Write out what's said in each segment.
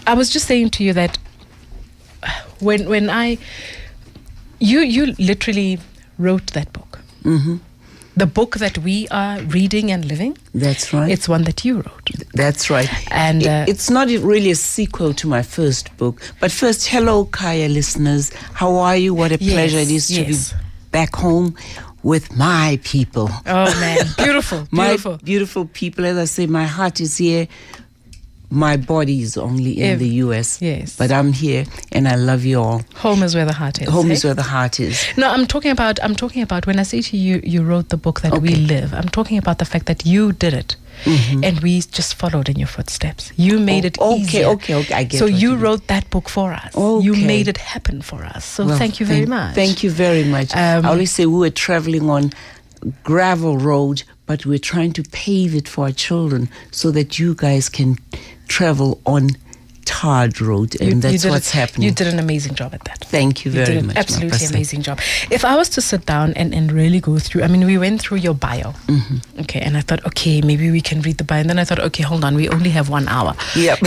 I was just saying to you that when you literally wrote that book. Mm-hmm. The book that we are reading and living. That's right. It's one that you wrote. That's right. And it's not really a sequel to my first book. But first, hello, Kaya listeners. How are you? What a pleasure it is to be back home with my people. Oh, man. Beautiful. My beautiful people. As I say, my heart is here. My body is only in the US. Yes. But I'm here and I love you all. Home is where the heart is. Home is where the heart is. No, I'm talking about when I say to you, you wrote the book that we live. I'm talking about the fact that you did it. Mm-hmm. And we just followed in your footsteps. You made it easier. Okay, I get it. So you wrote that book for us. Okay. You made it happen for us. So thank you very much. Thank you very much. I always say we were traveling on gravel road, but we're trying to pave it for our children so that you guys can travel on tarred road, and that's what's happening. You did an amazing job at that. Thank you very much. Absolutely amazing job. If I was to sit down and really go through, I mean, we went through your bio. Mm-hmm. Okay, and I thought, okay, maybe we can read the bio. And then I thought, okay, hold on, we only have 1 hour. Yep.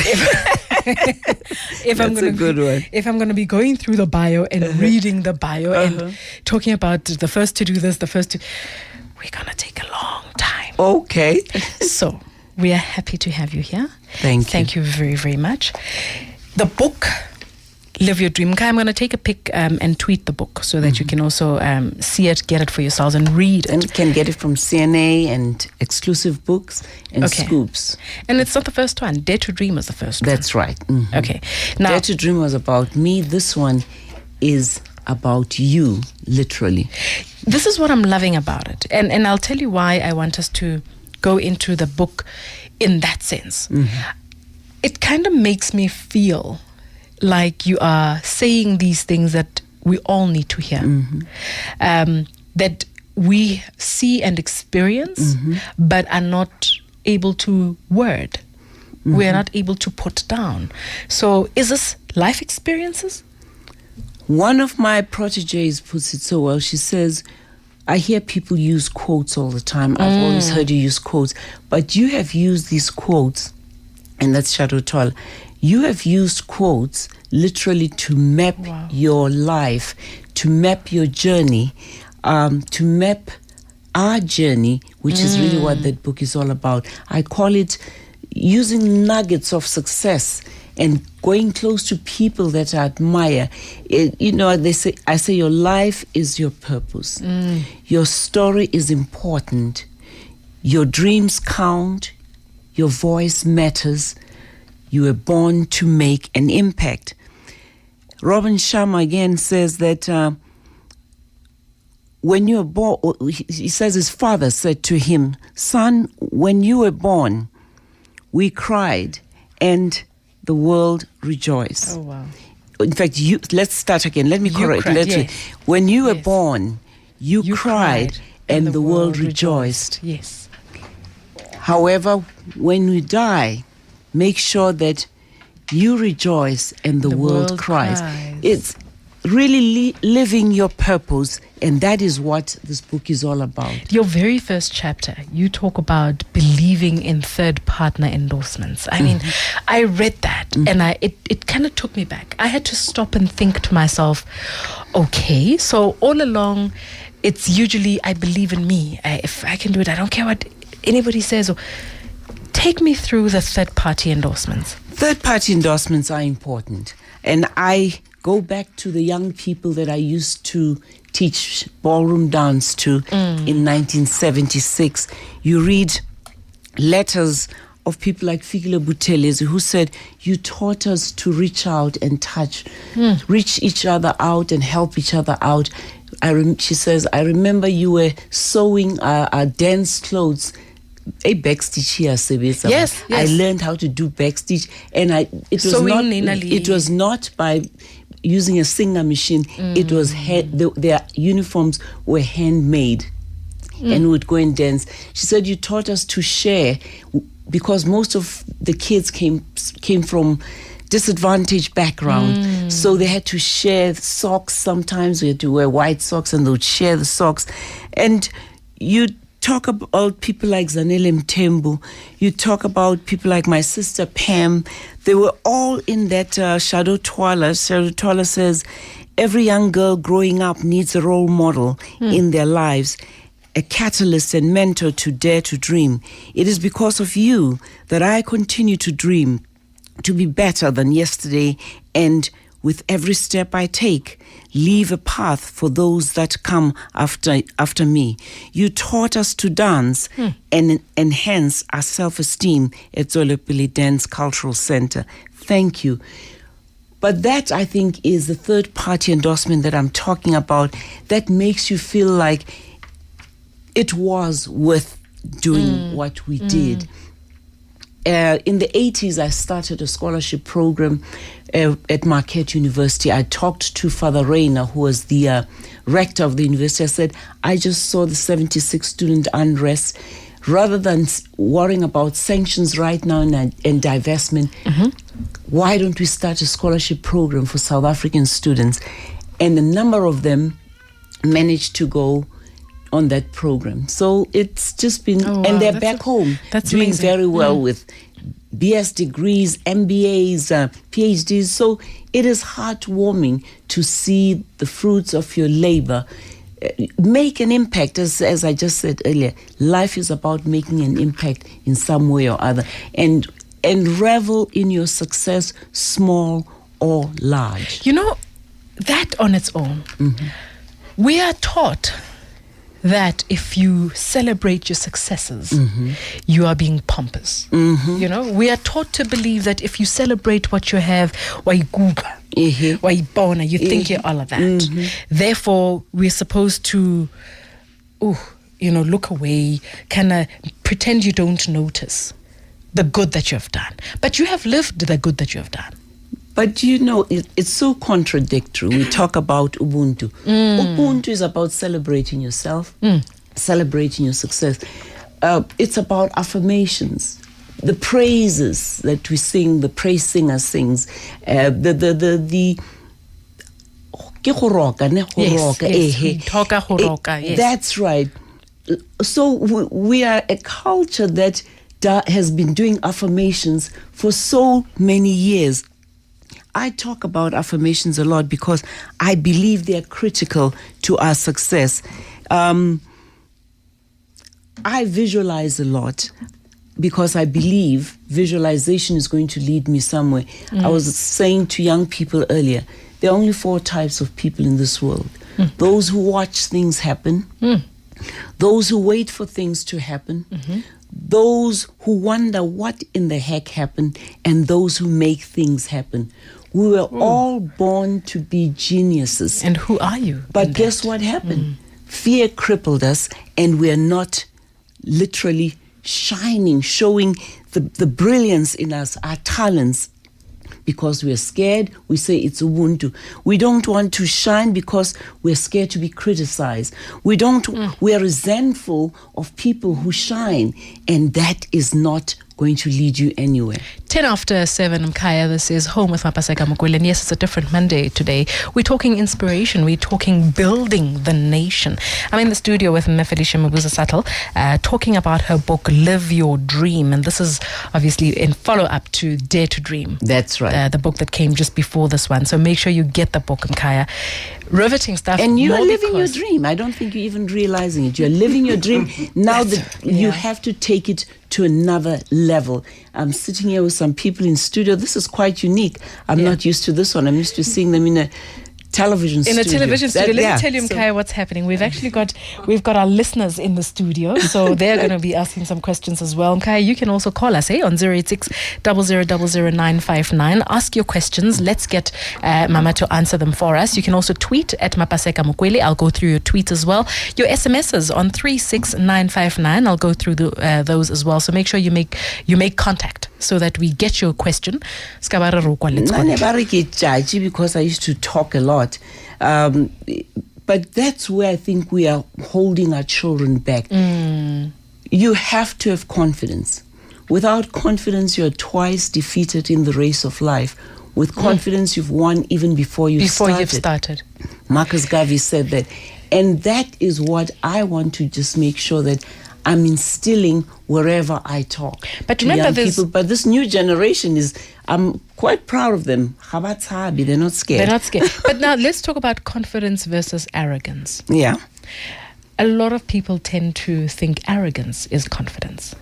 If that's a good one. If I'm going to be going through the bio and reading the bio and talking about the first to do this, we're going to take a long time. Okay. So we are happy to have you here. Thank you very, very much. The book, Live Your Dream. I'm going to take a pic and tweet the book so that you can also see it, get it for yourselves and read it. And you can get it from CNA and Exclusive Books and Scoops. And it's not the first one. Dare to Dream was the first one. That's right. Mm-hmm. Okay. Now, Dare to Dream was about me. This one is about you, literally. This is what I'm loving about it. And I'll tell you why I want us to go into the book in that sense. Mm-hmm. It kind of makes me feel like you are saying these things that we all need to hear, that we see and experience, but are not able to word. We are not able to put down. So is this life experiences? One of my proteges puts it so well. She says, I hear people use quotes all the time. I've always heard you use quotes, but you have used these quotes, and that's Shadow Tall. You have used quotes literally to map your life, to map your journey, to map our journey, which is really what that book is all about. I call it using nuggets of success and going close to people that I admire. I say your life is your purpose. Your story is important. Your dreams count. Your voice matters. You were born to make an impact. Robin Sharma again says that when you were born, he says his father said to him, son, when you were born, we cried and the world rejoiced. Oh, wow. In fact, let's start again. Let me correct. When you were born, you cried and the world rejoiced. Yes. However, when we die, make sure that you rejoice and the world cries. It's really living your purpose, and that is what this book is all about. Your very first chapter, you talk about believing in third partner endorsements. I mean, I read that and it kind of took me back. I had to stop and think to myself, okay, so all along, it's usually I believe in me. If I can do it, I don't care what anybody says. Or take me through the third party endorsements. Third party endorsements are important, and I go back to the young people that I used to teach ballroom dance to in 1976. You read letters of people like Fikile Buthelezi who said, you taught us to reach out and touch, reach each other out and help each other out. She says, I remember you were sewing our dance clothes. A backstitch here, yes. I learned how to do backstitch, and it was not by using a singer machine. It was their uniforms were handmade, and we would go and dance. She said, you taught us to share, because most of the kids came from disadvantaged background, so they had to share socks. Sometimes we had to wear white socks, and they would share the socks. And you talk about people like Zanele Mtembu. You talk about people like my sister Pam. They were all in that Shadow Twala. Shadow Twala says, every young girl growing up needs a role model in their lives, a catalyst and mentor to dare to dream. It is because of you that I continue to dream, to be better than yesterday, and with every step I take, leave a path for those that come after me. You taught us to dance and enhance our self-esteem at Zolepili Dance Cultural Center. Thank you. But that, I think, is the third-party endorsement that I'm talking about that makes you feel like it was worth doing what we did. In the 80s, I started a scholarship program at Marquette University. I talked to Father Rayner, who was the rector of the university. I said, I just saw the 76 student unrest. Rather than worrying about sanctions right now and divestment, why don't we start a scholarship program for South African students? And a number of them managed to go on that program. So it's just been, and they're back home doing amazing. Very well with BS degrees, MBAs, PhDs. So it is heartwarming to see the fruits of your labor make an impact. As I just said earlier, life is about making an impact in some way or other, and revel in your success, small or large. You know, that on its own, we are taught that if you celebrate your successes, you are being pompous. You know, we are taught to believe that if you celebrate what you have, you think you're all of that. Therefore, we're supposed to, look away, kind of pretend you don't notice the good that you have done. But you have lived the good that you have done. But it's so contradictory. We talk about Ubuntu. Ubuntu is about celebrating yourself, celebrating your success. It's about affirmations, the praises that we sing, the praise singer sings, that's right. So we are a culture that has been doing affirmations for so many years. I talk about affirmations a lot because I believe they are critical to our success. I visualize a lot because I believe visualization is going to lead me somewhere. I was saying to young people earlier, there are only 4 types of people in this world. Those who watch things happen, those who wait for things to happen, those who wonder what in the heck happened, and those who make things happen. We were all born to be geniuses. And who are you? But guess what happened? Fear crippled us, and we're not literally shining, showing the brilliance in us, our talents. Because we're scared, we say it's Ubuntu. We don't want to shine because we're scared to be criticized. We are resentful of people who shine, and that is not going to lead you anywhere. 10 after 7, Mkaya. This is Home with Mapaseka Mukwele. And yes, it's a different Monday today. We're talking inspiration. We're talking building the nation. I'm in the studio with Felicia Mabuza-Suttle, talking about her book, Live Your Dream. And this is obviously in follow-up to Dare to Dream. That's right. The book that came just before this one. So make sure you get the book, Mkaya. Riveting stuff. And you are living your dream. I don't think you're even realizing it. You're living your dream. Now that you have to take it to another level. I'm sitting here with some people in studio. This is quite unique. I'm not used to this one. I'm used to seeing them in a television studio. In a television studio. Let me tell you, Mkaya, what's happening. We've got our listeners in the studio, so they're going to be asking some questions as well. Mkaya, you can also call us, on 086 0000959. Ask your questions. Let's get Mama to answer them for us. You can also tweet at Mapaseka Mukwele. I'll go through your tweets as well. Your SMSs on 36959. I'll go through those as well. So make sure you make contact so that we get your question. Because I used to talk a lot. But that's where I think we are holding our children back. You have to have confidence. Without confidence, you're twice defeated in the race of life. With confidence, you've won even before you've started. Marcus Garvey said that. And that is what I want to just make sure that I'm instilling wherever I talk. But to remember, young people. But this new generation I'm quite proud of them. They're not scared. They're not scared. But now let's talk about confidence versus arrogance. Yeah. A lot of people tend to think arrogance is confidence.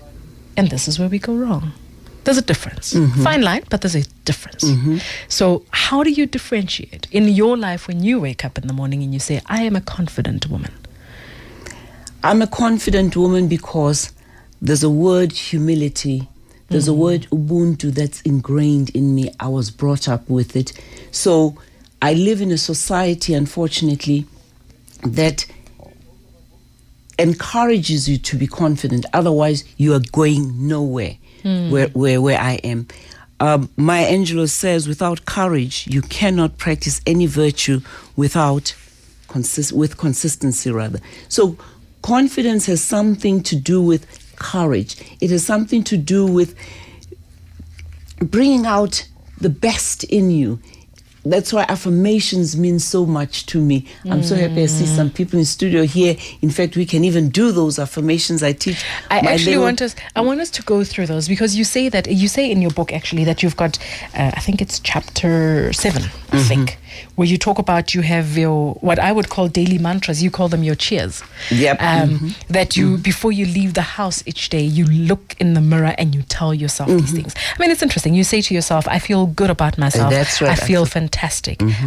And this is where we go wrong. There's a difference. Fine line, but there's a difference. So how do you differentiate in your life when you wake up in the morning and you say, I am a confident woman? I'm a confident woman because there's a word humility. There's a word Ubuntu that's ingrained in me. I was brought up with it. So I live in a society, unfortunately, that encourages you to be confident. Otherwise, you are going nowhere. Where I am. Maya Angelou says, without courage, you cannot practice any virtue with consistency, rather. So confidence has something to do with courage. It has something to do with bringing out the best in you. That's why affirmations mean so much to me. I'm so happy I see some people in studio here. In fact, we can even do those affirmations I teach. I want us to go through those, because you say in your book actually that you've got, I think it's chapter 7, I think, where you talk about you have your, what I would call daily mantras. You call them your cheers. Yep. That you, before you leave the house each day, you look in the mirror and you tell yourself these things. I mean, it's interesting. You say to yourself, I feel good about myself. That's right. I feel fantastic.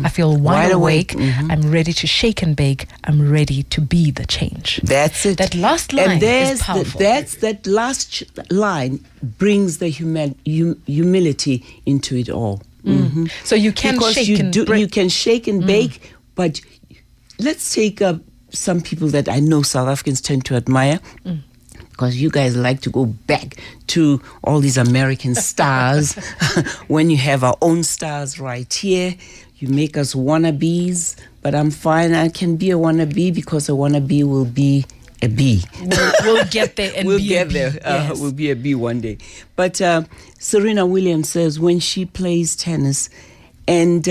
I feel wide awake. I'm ready to shake and bake. I'm ready to be the change. That's it. That last line is powerful. That last line brings the humility into it all. So you can shake and bake. You can shake and bake, but let's take some people that I know South Africans tend to admire. Because you guys like to go back to all these American stars when you have our own stars right here. You make us wannabes, but I'm fine. I can be a wannabe because a wannabe will be a bee. We'll get there and we'll be get a bee. there. Yes. We'll be a bee one day. But Serena Williams says when she plays tennis and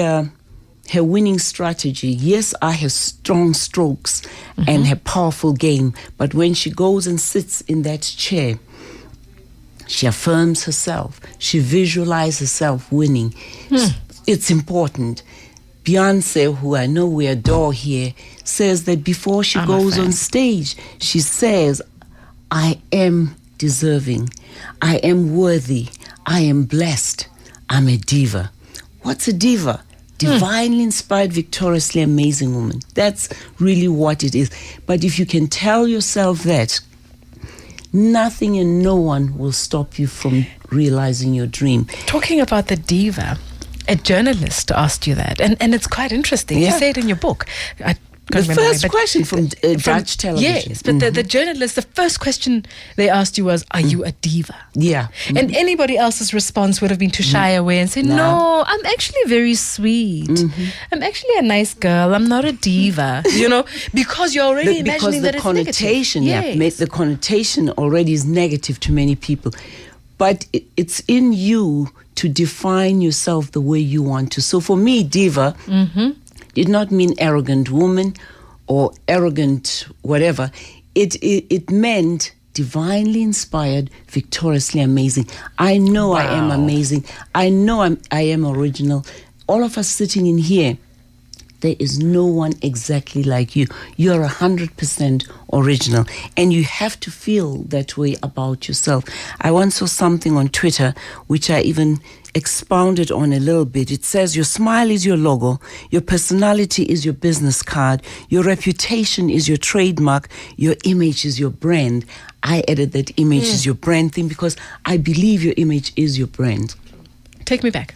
her winning strategy, yes, I have strong strokes and her powerful game, but when she goes and sits in that chair, she affirms herself. She visualizes herself winning. It's important. Beyonce, who I know we adore here, says that before she goes on stage, she says, I am deserving. I am worthy. I am blessed. I'm a diva. What's a diva? Divinely inspired, victoriously amazing woman. That's really what it is. But if you can tell yourself that, nothing and no one will stop you from realizing your dream. Talking about the diva, a journalist asked you that, and it's quite interesting. Yeah. You say it in your book. The first question from Dutch television. Yes, but the journalist, the first question they asked you was, are you a diva? Yeah. And anybody else's response would have been to shy away and say, no, I'm actually very sweet. I'm actually a nice girl. I'm not a diva. Because you're already imagining that it's connotation, negative. the connotation already is negative to many people. But it's in you to define yourself the way you want to. So for me, diva did not mean arrogant woman or arrogant whatever. It meant divinely inspired, victoriously amazing. I know I am amazing. I know I am original. All of us sitting in here, there is no one exactly like you. You're 100% original, and you have to feel that way about yourself. I once saw something on Twitter, which I even expounded on a little bit. It says, your smile is your logo, your personality is your business card, your reputation is your trademark, your image is your brand. I added that image is your brand thing because I believe your image is your brand. Take me back.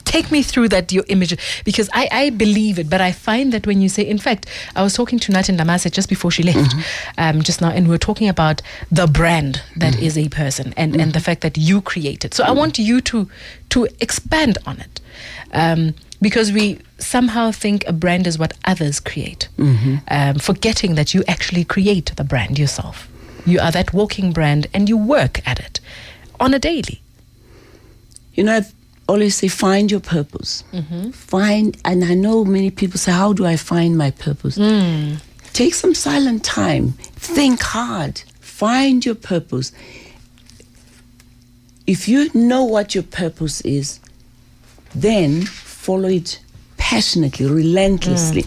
Take me through that, your image, because I believe it, but I find that when you say, in fact, I was talking to Natin Damase just before she left, just now, and we were talking about the brand that is a person and the fact that you create it. So I want you to expand on it, because we somehow think a brand is what others create, forgetting that you actually create the brand yourself. You are that walking brand and you work at it on a daily. I always say, find your purpose. And I know many people say, how do I find my purpose? Take some silent time. Think hard. Find your purpose. If you know what your purpose is, then follow it passionately, relentlessly.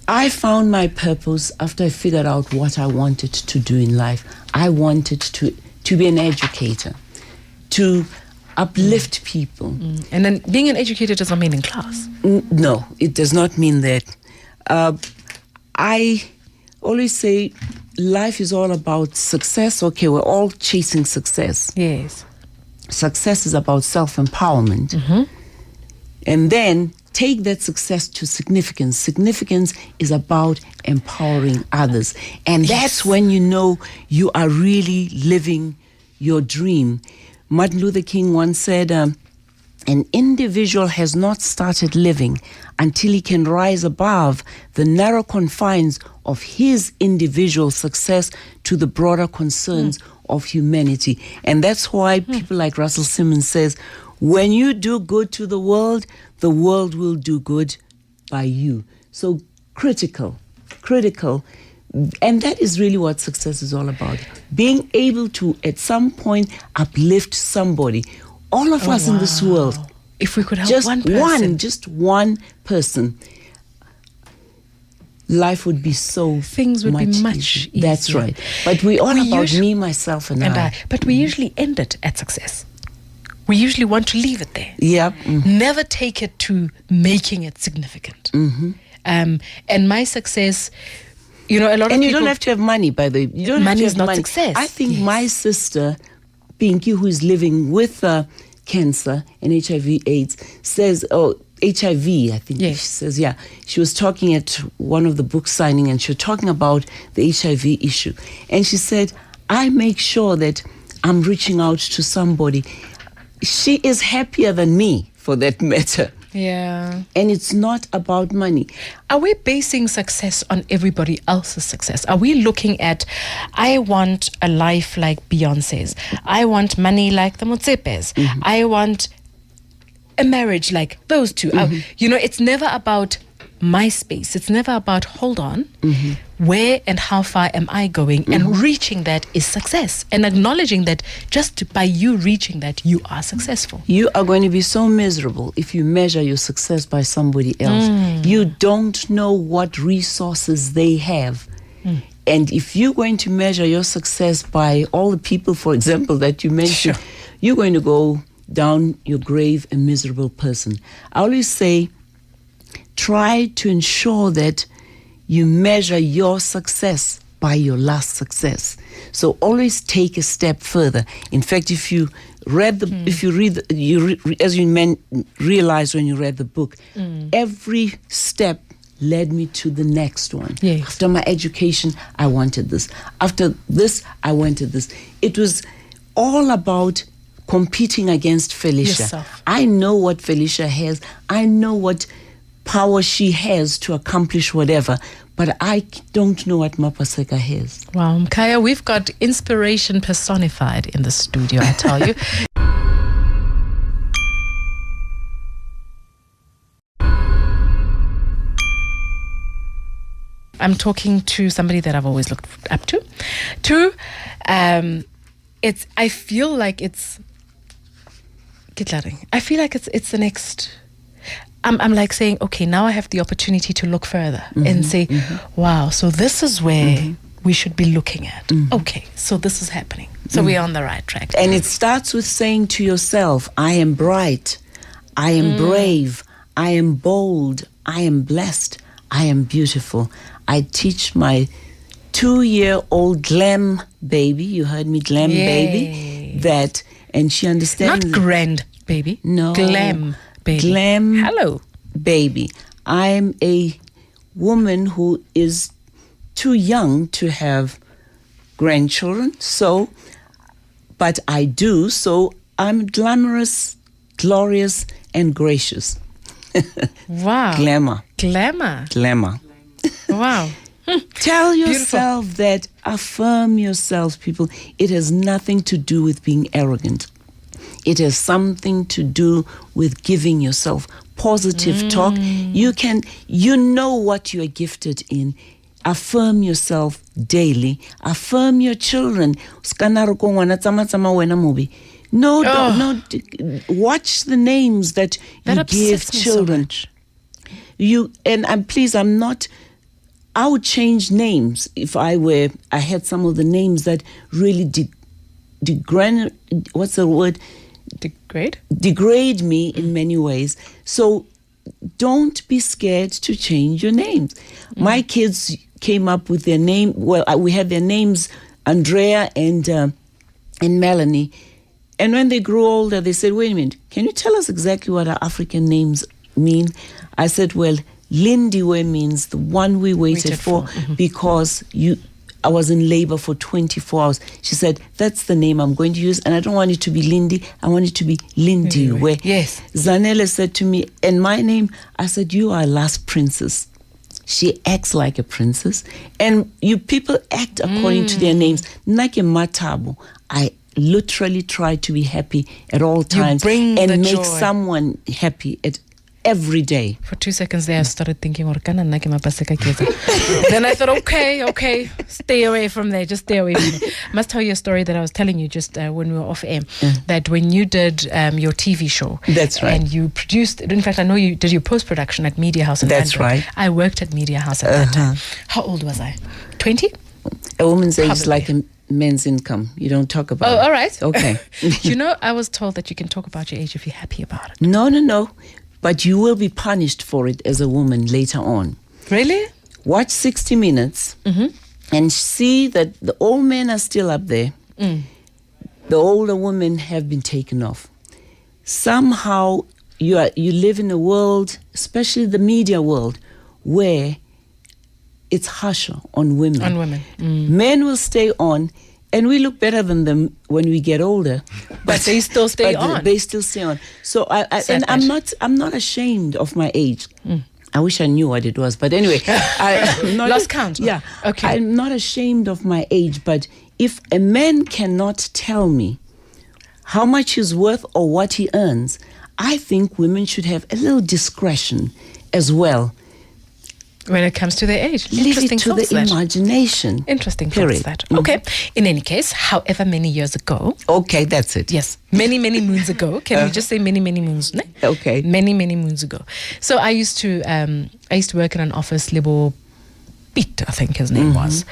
I found my purpose after I figured out what I wanted to do in life. I wanted to be an educator, to uplift people. And then being an educator doesn't mean in class. No, it does not mean that. I always say life is all about success. Okay, we're all chasing success. Yes. Success is about self-empowerment. And then take that success to significance. Significance is about empowering others. And that's when you know you are really living your dream. Martin Luther King once said, an individual has not started living until he can rise above the narrow confines of his individual success to the broader concerns of humanity. And that's why people like Russell Simmons says, when you do good to the world will do good by you. So critical. And that is really what success is all about. Being able to, at some point, uplift somebody. All of us in this world. If we could help just one person. Just one person. Life would be so Things would be much easier. That's right. But we're all about me, myself, and I. But we usually end it at success. We usually want to leave it there. Yeah. Never take it to making it significant. And my success, a lot of people... And you don't have to have money, by the way. You don't money have is to have not money. success. I think my sister, Pinky, who is living with cancer and HIV/AIDS, says, HIV, I think she says, she was talking at one of the book signing and she was talking about the HIV issue. And she said, I make sure that I'm reaching out to somebody. She is happier than me, for that matter. Yeah. And it's not about money. Are we basing success on everybody else's success? Are we looking at, I want a life like Beyonce's. I want money like the Motsepes. I want a marriage like those two. It's never about my space. It's never about, hold on, where and how far am I going? And reaching that is success. And acknowledging that just by you reaching that, you are successful. You are going to be so miserable if you measure your success by somebody else. You don't know what resources they have. And if you're going to measure your success by all the people, for example, that you mentioned, you're going to go down your grave a miserable person. I always say, try to ensure that you measure your success by your last success. So always take a step further. In fact, if you read as you realize when you read the book, every step led me to the next one. Yes. After my education, I wanted this. After this, I wanted this. It was all about competing against Felicia. Yourself. I know what Felicia has. I know what power she has to accomplish whatever, but I don't know what Mapaseka has. Wow, Mkaya, we've got inspiration personified in the studio, I tell you. I'm talking to somebody that I've always looked up to. I feel like it's the next. I'm like saying, okay, now I have the opportunity to look further and say, wow, so this is where we should be looking at. Okay, so this is happening. So we're on the right track. And it starts with saying to yourself, I am bright, I am brave, I am bold, I am blessed, I am beautiful. I teach my 2-year-old glam baby, you heard me, glam baby, that, and she understands. Not grand baby. No. Glam baby. Glam Hello. baby. I'm a woman who is too young to have grandchildren, but I do, so I'm glamorous, glorious, and gracious. Wow. Glamour. Wow. Tell yourself that, affirm yourself, people. It has nothing to do with being arrogant. It has something to do with giving yourself positive talk. You know what you are gifted in. affirm yourself daily. Affirm your children. No, watch the names that you give children. I would change names if I had some of the names that really degrade me in many ways. So don't be scared to change your names. My kids came up with their name. Well, we had their names, Andrea and Melanie. And when they grew older, they said, wait a minute, can you tell us exactly what our African names mean? I said, well, Lindiwe means the one we waited for because I was in labor for 24 hours. She said, that's the name I'm going to use, and I don't want it to be Lindy, I want it to be Lindiwe. Yes. Zanele said to me, and my name, I said, you are a last princess. She acts like a princess, and you people act according to their names. Nake Matabo, I literally try to be happy at all times and make joy. Someone happy at every day. For 2 seconds there, I started thinking, Mapaseka. Then I thought, okay, stay away from there. Just stay away from there. I must tell you a story that I was telling you just when we were off air, that when you did your TV show. That's right. And you produced, in fact, I know you did your post-production at Media House in That's London. right. I worked at Media House at that time. How old was I? 20? A woman's age is like a men's income. You don't talk about it. Oh, all right. Okay. I was told that you can talk about your age if you're happy about it. No. But you will be punished for it as a woman later on. Really? Watch 60 Minutes and see that the old men are still up there. The older women have been taken off. Somehow you live in a world, especially the media world, where it's harsher on women. On women. Men will stay on, and we look better than them when we get older, but they still stay on. They still stay on. So I'm not ashamed of my age. I wish I knew what it was, but anyway, I'm not lost count. Yeah, okay. I'm not ashamed of my age, but if a man cannot tell me how much he's worth or what he earns, I think women should have a little discretion as well. When it comes to their age. Leave it to the imagination. Interesting thoughts that. Okay. In any case, however many years ago. Okay, that's it. Yes. Many moons ago. Can we just say many moons? Ne? Okay. Many moons ago. So I used to work in an office, Libo Piet, I think his name was.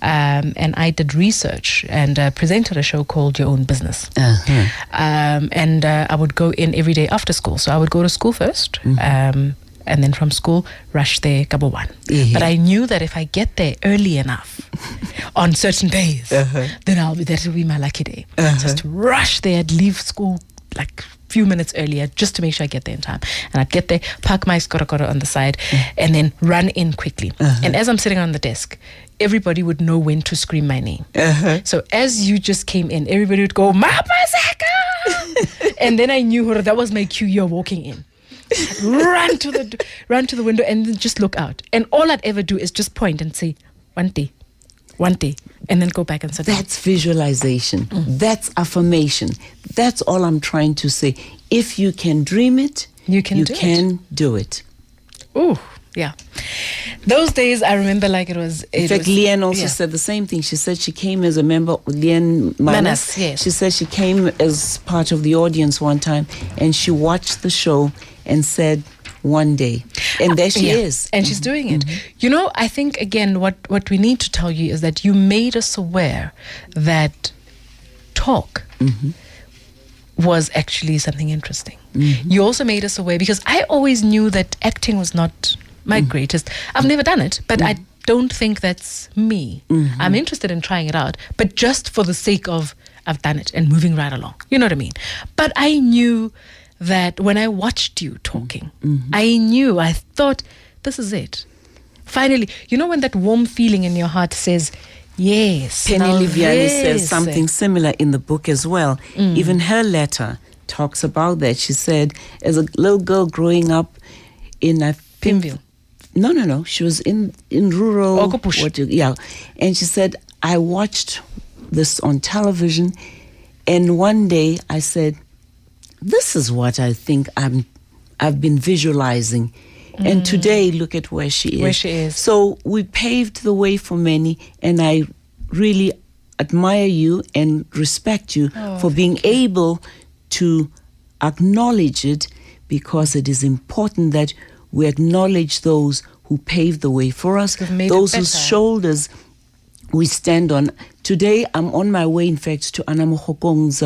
And I did research and presented a show called Your Own Business. And I would go in every day after school. So I would go to school first. And then from school, rush there, Kabo 1. But I knew that if I get there early enough on certain days, then that will be my lucky day. Just rush there, I'd leave school like a few minutes earlier just to make sure I get there in time. And I'd get there, park my skoro on the side, and then run in quickly. And as I'm sitting on the desk, everybody would know when to scream my name. So as you just came in, everybody would go, Mapaseka! And then I knew that was my cue, you're walking in. run to the window and then just look out. And all I'd ever do is just point and say, one day, and then go back and sit down. That's visualization. That's affirmation. That's all I'm trying to say. If you can dream it, you can do it. Ooh, yeah. Those days I remember like it was. In fact, Leanne also said the same thing. She said she came as a member, Leanne Manas. Yes. She said she came as part of the audience one time and she watched the show and said, one day. And there she is. And she's doing it. I think, again, what we need to tell you is that you made us aware that talk was actually something interesting. You also made us aware, because I always knew that acting was not my greatest. I've never done it, but I don't think that's me. I'm interested in trying it out, but just for the sake of I've done it and moving right along. You know what I mean? But I knew that when I watched you talking, I thought, this is it. Finally, when that warm feeling in your heart says, yes. Penny Liviani says something similar in the book as well. Even her letter talks about that. She said, as a little girl growing up in Pimville. No. She was in rural. Okopush. And she said, I watched this on television, and one day I said, this is what I think I've been visualizing. And today, look at where she is. Where she is. So we paved the way for many, and I really admire you and respect you for being able to acknowledge it, because it is important that we acknowledge those who paved the way for us, those whose shoulders we stand on. Today, I'm on my way, in fact, to Anamogong's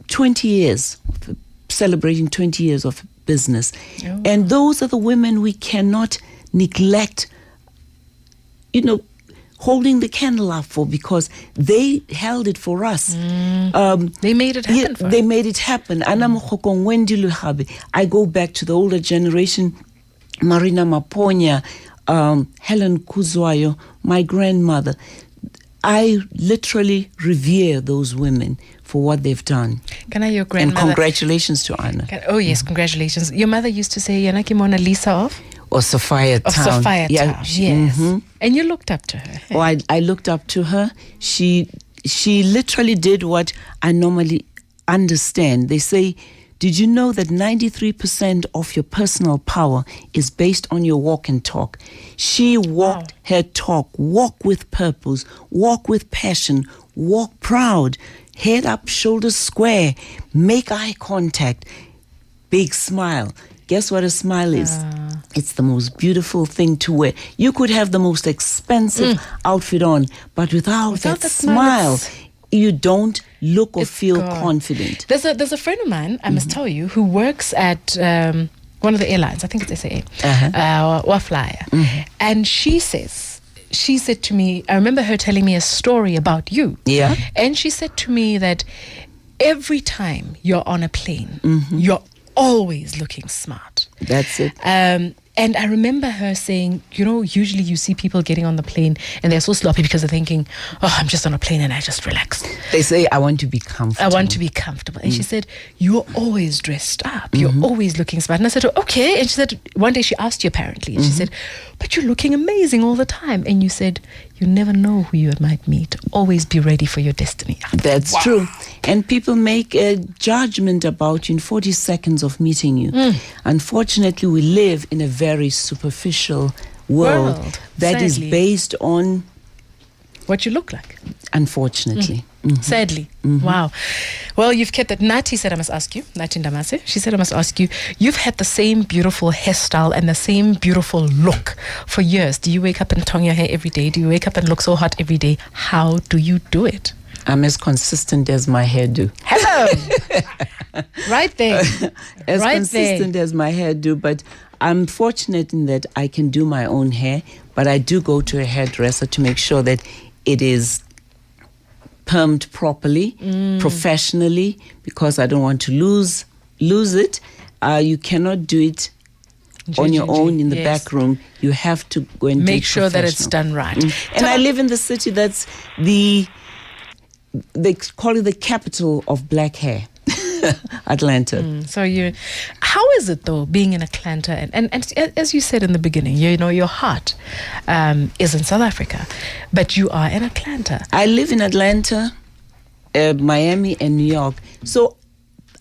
20 years, celebrating 20 years of business. Oh. And those are the women we cannot neglect, holding the candle up for, because they held it for us. They made it happen for us. They made it happen. I go back to the older generation, Marina Maponya, Helen Kuzwayo, my grandmother. I literally revere those women for what they've done. Can I, your grandmother? And congratulations to Anna. Yes, congratulations. Your mother used to say, Yanaki Mona Lisa of? Or Sophia Town. Of Sophia Town, yes. And you looked up to her. Oh, I looked up to her. She literally did what I normally understand. They say, did you know that 93% of your personal power is based on your walk and talk? She walked her talk, walk with purpose, walk with passion, walk proud, head up, shoulders square, make eye contact, big smile. Guess what a smile is? It's the most beautiful thing to wear. You could have the most expensive outfit on, but without that smile, you don't look or feel confident. There's a friend of mine, I must tell you, who works at one of the airlines. I think it's SAA, or Flyer. And she said to me, I remember her telling me a story about you. Yeah. And she said to me that every time you're on a plane, you're always looking smart. That's it. And I remember her saying, usually you see people getting on the plane and they're so sloppy because they're thinking, I'm just on a plane and I just relax. They say, I want to be comfortable. And she said, you're always dressed up. You're always looking smart. And I said, okay. And she said, one day she asked you apparently, and she said, but you're looking amazing all the time. And you said, you never know who you might meet. Always be ready for your destiny. That's true. And people make a judgment about you in 40 seconds of meeting you. Unfortunately, we live in a very superficial world that is based on what you look like. Unfortunately. Sadly. Wow. Well, you've kept that. Nati said I must ask you, Nati Ndamase, she said I must ask you, you've had the same beautiful hairstyle and the same beautiful look for years. Do you wake up and tongue your hair every day? Do you wake up and look so hot every day? How do you do it? I'm as consistent as my hairdo. Hello! Right there. As consistent as my hairdo, but I'm fortunate in that I can do my own hair, but I do go to a hairdresser to make sure that it is permed properly, professionally, because I don't want to lose it. You cannot do it on your own in the back room. You have to go and make sure that it's done right. And I live in the city that's they call it the capital of black hair. Atlanta. So how is it though being in Atlanta and as you said in the beginning, your heart is in South Africa, but you are in Atlanta. I live in Atlanta, Miami, and New York. So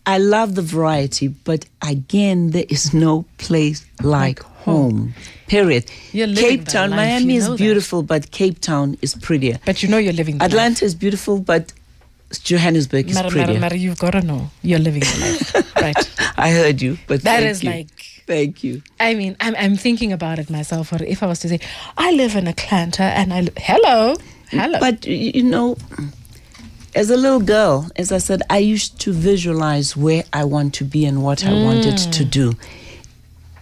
I love the variety, but again, there is no place like home. Period. Cape Town, Miami is beautiful, but Cape Town is prettier. But you're living the Atlanta is beautiful, but Johannesburg is prettier. Mara, you've got to know you're living the life, right? I heard you, but that is you. Thank you. I mean, I'm thinking about it myself. Or if I was to say, I live in Atlanta, and hello. But as a little girl, as I said, I used to visualize where I want to be and what I wanted to do.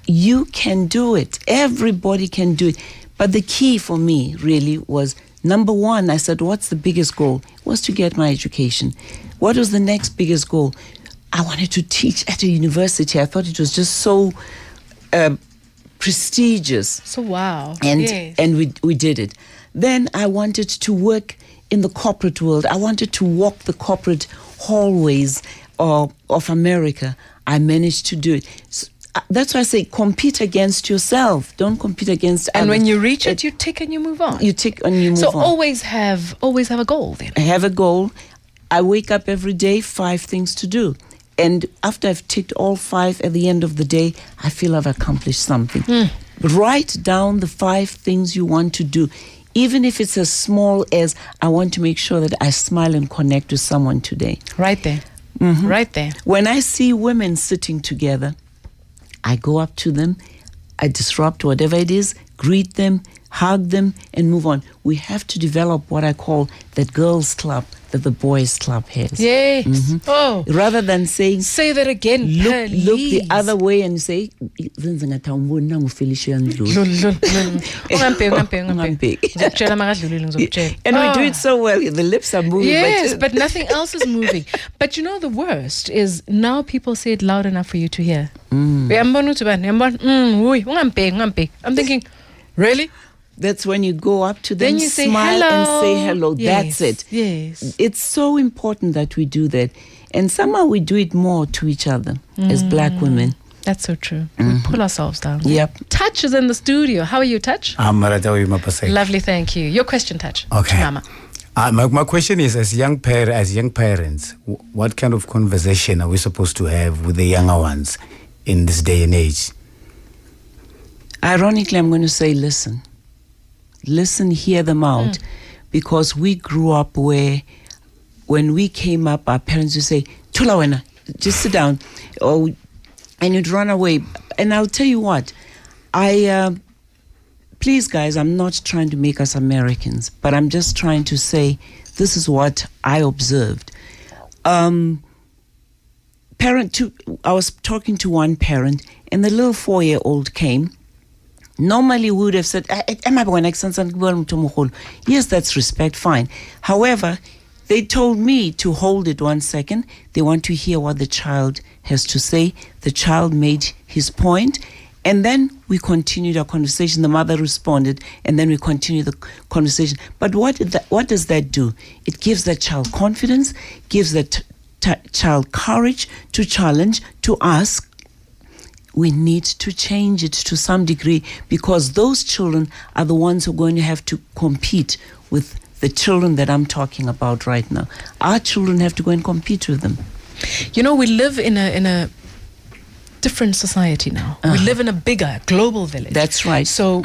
You can do it. Everybody can do it. But the key for me really was, number one, I said, what's the biggest goal? It was to get my education. What was the next biggest goal? I wanted to teach at a university. I thought it was just so prestigious. So wow. And we did it. Then I wanted to work in the corporate world. I wanted to walk the corporate hallways of America. I managed to do it. So, that's why I say compete against yourself. Don't compete against others. And when you reach it, you tick and you move on. You tick and you move on. So always have a goal then. I have a goal. I wake up every day, 5 things to do. And after I've ticked all 5 at the end of the day, I feel I've accomplished something. Write down the 5 things you want to do. Even if it's as small as, I want to make sure that I smile and connect with someone today. Right there. Right there. When I see women sitting together, I go up to them, I disrupt whatever it is, greet them, hug them, and move on. We have to develop what I call that girls' club that the boys' club has. Yes. Oh. Rather than saying, Say that again, look the please. other way and say, Felicia And we do it so well. The lips are moving. Yes, but nothing else is moving. But you know, the worst is now people say it loud enough for you to hear. I'm thinking, really? That's when you go up to them, Then you say smile hello. and say hello. Yes, That's it. yes. It's so important that we do that. And somehow we do it more to each other as black women. That's so true. We pull ourselves down. Yep. Touch is in the studio. How are you, Touch? I'm Mapaseka. Lovely, thank you. Your question, Touch. Okay. Mama. My question is, as young parents, what kind of conversation are we supposed to have with the younger ones in this day and age? Ironically, I'm going to say listen. Listen, hear them out. Because we grew up where when we came up, our parents would say, Tula wena, just sit down. And you'd run away. And I'll tell you what, please guys, I'm not trying to make us Americans, but I'm just trying to say this is what I observed. I was talking to one parent, and the little 4-year-old came. Normally we would have said, yes, that's respect, fine. However, they told me to hold it 1 second. They want to hear what the child has to say. The child made his point, and then we continued our conversation. The mother responded, and then we continued the conversation. But what does that do? It gives that child confidence, gives that child courage to challenge, to ask. We need to change it to some degree, because those children are the ones who are going to have to compete with the children that I'm talking about right now. Our children have to go and compete with them. You know, we live in a different society now. We live in a bigger global village. That's right. So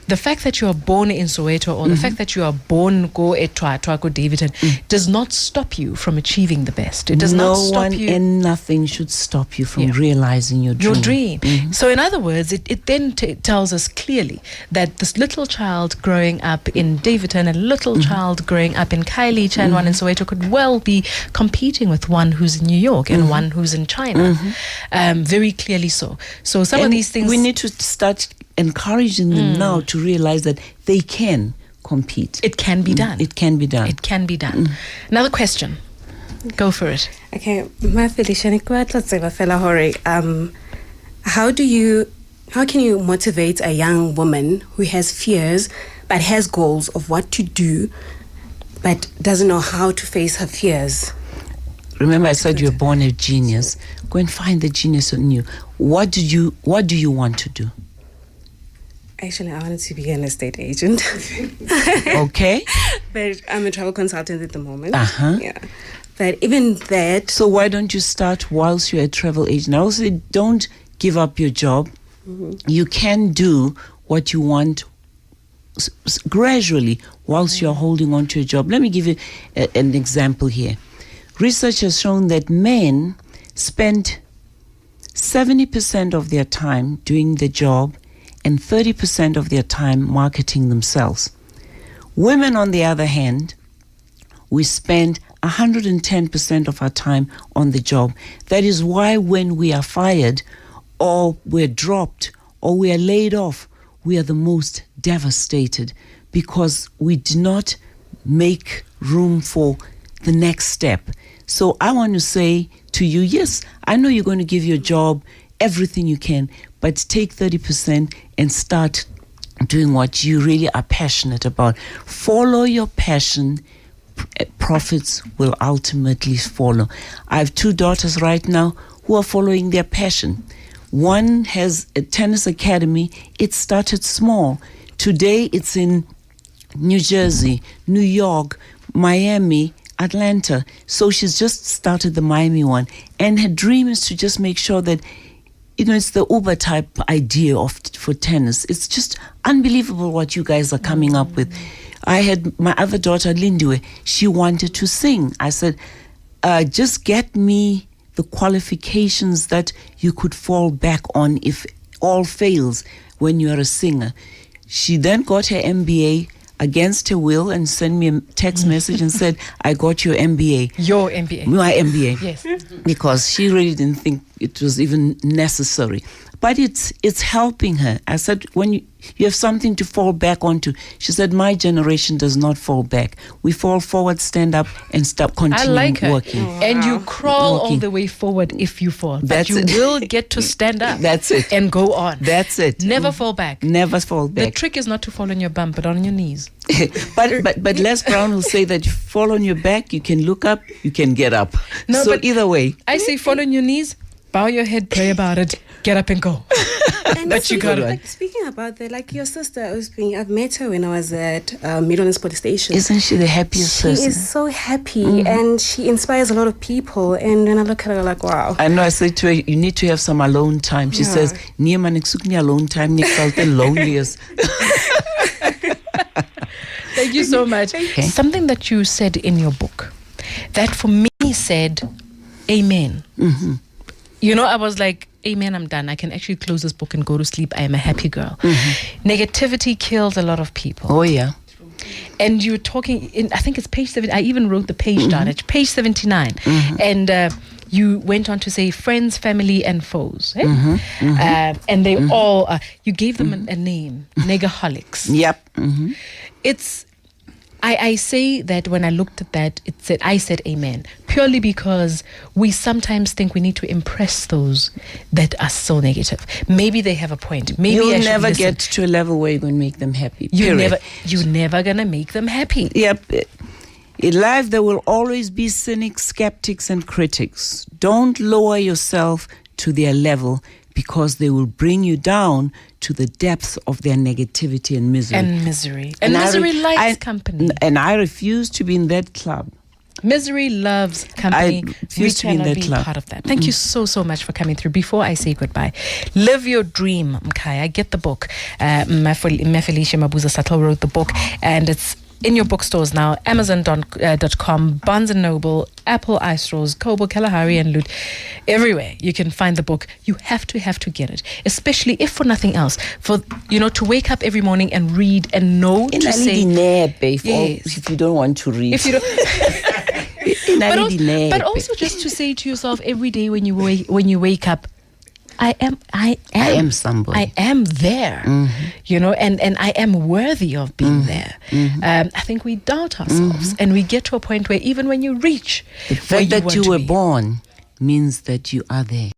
the fact that you are born in Soweto, or the fact that you are born go Davidton, does not stop you from achieving the best. It does not stop No one you. and nothing should stop you from realizing your dream. So in other words, it then tells us clearly that this little child growing up in Davidton and a little child growing up in Kaili, Chanwan and Soweto could well be competing with one who's in New York and one who's in China. Very clearly so. So some of these things... We need to start encouraging them now to realize that they can compete. It can be done. It can be done. It can be done. Another question. Go for it. Okay, my Felicia, how can you motivate a young woman who has fears but has goals of what to do but doesn't know how to face her fears? Remember, I said you're born a genius. Go and find the genius in you. What do you want to do? Actually, I wanted to be an estate agent. Okay. But I'm a travel consultant at the moment. Yeah. But even that... So why don't you start whilst you're a travel agent? I also say don't give up your job. You can do what you want gradually whilst you're holding on to your job. Let me give you an example here. Research has shown that men spend 70% of their time doing the job and 30% of their time marketing themselves. Women, on the other hand, we spend 110% of our time on the job. That is why when we are fired or we're dropped or we are laid off, we are the most devastated, because we do not make room for the next step. So I want to say to you, yes, I know you're going to give your job everything you can, but take 30% and start doing what you really are passionate about. Follow your passion. Profits will ultimately follow. I have 2 daughters right now who are following their passion. One has a tennis academy. It started small. Today it's in New Jersey, New York, Miami, Atlanta. So she's just started the Miami one. And her dream is to just make sure that, it's the Uber type idea for tennis. It's just unbelievable what you guys are coming up with. I had my other daughter, Lindiwe. She wanted to sing. I said, just get me the qualifications that you could fall back on if all fails when you're a singer. She then got her MBA against her will and sent me a text message and said, I got your MBA. Your MBA. My MBA. Yes. Because she really didn't think it was even necessary. But it's helping her. I said, when you have something to fall back onto. She said, my generation does not fall back. We fall forward, stand up, and stop continuing I like her. working. Wow. And you crawl all the way forward if you fall. That's but you it. will get to stand up. That's it. And go on. That's it. Never fall back. Never fall back. The trick is not to fall on your bum, but on your knees. but Les Brown will say that you fall on your back, you can look up, you can get up. No, so but either way. I say fall on your knees, bow your head, pray about it, get up and go. And But you got it. Speaking about that, like your sister, I've met her when I was at Midlands Police Station. Isn't she the happiest person? She is so happy and she inspires a lot of people. And when I look at her, like, wow. I know, I said to her, you need to have some alone time. She says, "Niema niksuk ni alone time, ni felt the loneliest." Thank you so much. Something that you said in your book that for me said, amen. Mm-hmm. I was like, amen, I'm done. I can actually close this book and go to sleep. I am a happy girl. Mm-hmm. Negativity kills a lot of people. Oh, yeah. And you're talking, I think it's page 7. I even wrote the page down. It's page 79. And you went on to say friends, family, and foes. Eh? And they all, you gave them a name, negaholics. Yep. It's, I say that when I looked at that, I said amen, purely because we sometimes think we need to impress those that are so negative. Maybe they have a point. Maybe You'll I should never listen. get to a level where you're going to make them happy. You're period. never gonna make them happy. Yep. In life, there will always be cynics, skeptics, and critics. Don't lower yourself to their level because they will bring you down to the depths of their negativity and misery. And misery likes company. And I refuse to be in that club. Misery loves company. I refuse to be in cannot that club. part of that. Thank you so much for coming through. Before I say goodbye, Live Your Dream, Mkhaya. I get the book. Felicia Mabuza-Suttle wrote the book, and it's in your bookstores now. Amazon.com, Barnes & Noble, Apple iStores, Kobo, Kalahari, and Loot. Everywhere you can find the book. You have to get it, especially if for nothing else, for to wake up every morning and read and know to say if you don't want to read. if you don't. But also just to say to yourself every day when you wake up, I am somebody. I am there, and I am worthy of being there. I think we doubt ourselves, and we get to a point where even when you reach the fact that you were born means that you are there.